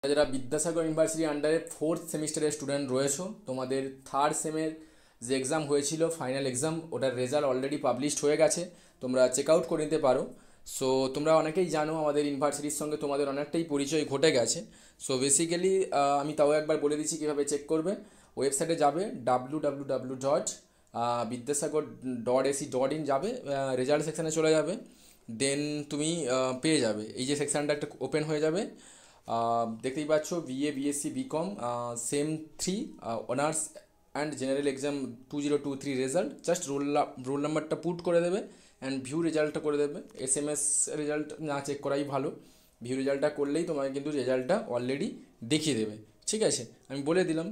যারা বিদ্যাসাগর ইউনিভার্সিটির আন্ডারে ফোর্থ সেমিস্টারের স্টুডেন্ট রয়েছো, তোমাদের থার্ড সেমের যে এক্সাম হয়েছিল ফাইনাল এক্সাম, ওটার রেজাল্ট অলরেডি পাবলিশড হয়ে গেছে। তোমরা চেক আউট করে নিতে পারো। সো তোমরা অনেকেই জানো আমাদের ইউনিভার্সিটির সঙ্গে তোমাদের অনেকটাই পরিচয় ঘটে গেছে। সো বেসিক্যালি আমি তাও একবার বলে দিচ্ছি কীভাবে চেক করবে। ওয়েবসাইটে যাবে www.বিদ্যাসাগর.ac.in যাবে, রেজাল্ট সেকশানে চলে যাবে। দেন তুমি পেয়ে যাবে এই যে সেকশানটা একটা ওপেন হয়ে যাবে। দেখতেই পাচ্ছ BA BSc BCom sem 3 honours and general exam 2023 result. Just roll নাম্বারটা পুট করে দেবে অ্যান্ড ভিউ রেজাল্টটা করে দেবে। এসএমএস রেজাল্ট না চেক করাই ভালো, ভিউ রেজাল্টটা করলেই তোমাকে কিন্তু রেজাল্টটা অলরেডি দেখিয়ে দেবে। ঠিক আছে, আমি বলে দিলাম।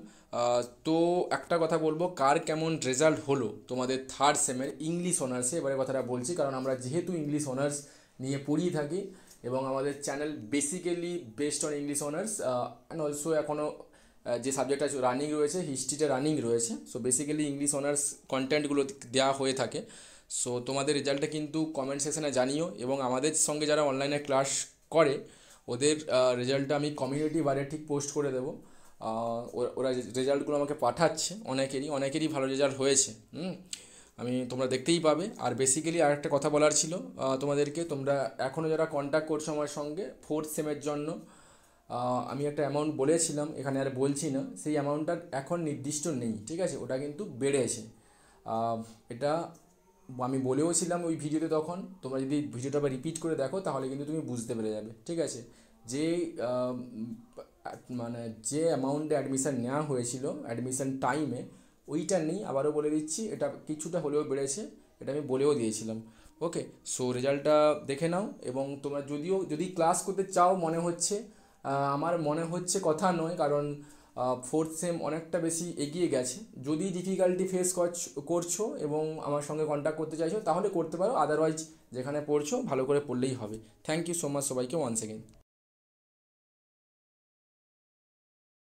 তো একটা কথা বলবো, কার কেমন রেজাল্ট হলো তোমাদের থার্ড সেমের ইংলিশ অনার্সে, এবারে কথাটা বলছি কারণ আমরা যেহেতু ইংলিশ অনার্স নিয়ে পড়িয়ে থাকি এবং আমাদের channel basically based on English honours and also এখনও যে সাবজেক্টটা রানিং রয়েছে হিস্ট্রিটা রানিং রয়েছে। সো বেসিক্যালি ইংলিশ অনার্স কন্টেন্টগুলো দেওয়া হয়ে থাকে। সো তোমাদের রেজাল্টটা কিন্তু কমেন্ট সেকশানে জানিও, এবং আমাদের সঙ্গে যারা অনলাইনে ক্লাস করে ওদের রেজাল্টটা আমি কমিউনিটি বারে ঠিক পোস্ট করে দেবো। ওরা রেজাল্টগুলো আমাকে পাঠাচ্ছে, অনেকেরই ভালো রেজাল্ট হয়েছে। তোমরা দেখতেই পাবে। আর বেসিক্যালি আরেকটা কথা বলার ছিল তোমাদেরকে, তোমরা এখনও যারা কন্ট্যাক্ট করছো আমার সঙ্গে ফোর্থ সেমের জন্য, আমি একটা অ্যামাউন্ট বলেছিলাম, এখানে আর বলছি না, সেই অ্যামাউন্টটা এখন নির্দিষ্ট নেই। ঠিক আছে, ওটা কিন্তু বেড়েছে। এটা আমি বলেও ছিলাম ওই ভিডিওতে তখন। তোমরা যদি ভিডিওটা আবার রিপিট করে দেখো তাহলে কিন্তু তুমি বুঝতে পেরে যাবে। ঠিক আছে, যে মানে যে অ্যামাউন্টে অ্যাডমিশান নেওয়া হয়েছিল অ্যাডমিশান টাইমে, ওইটা নেই। আবারও বলে দিচ্ছি, এটা কিছুটা হলেও বেড়েছে, এটা আমি বলেও দিয়েছিলাম। ওকে, সো রেজাল্টটা দেখে নাও। এবং তোমরা যদি ক্লাস করতে চাও, আমার মনে হচ্ছে কথা নয়, কারণ ফোর্থ সেম অনেকটা বেশি এগিয়ে গেছে। যদি ডিফিকাল্টি ফেস করছো এবং আমার সঙ্গে কন্ট্যাক্ট করতে চাইছো তাহলে করতে পারো, আদারওয়াইজ যেখানে পড়ছো ভালো করে পড়লেই হবে। থ্যাংক ইউ সো মাচ সবাইকে ওয়ান্স এগেইন।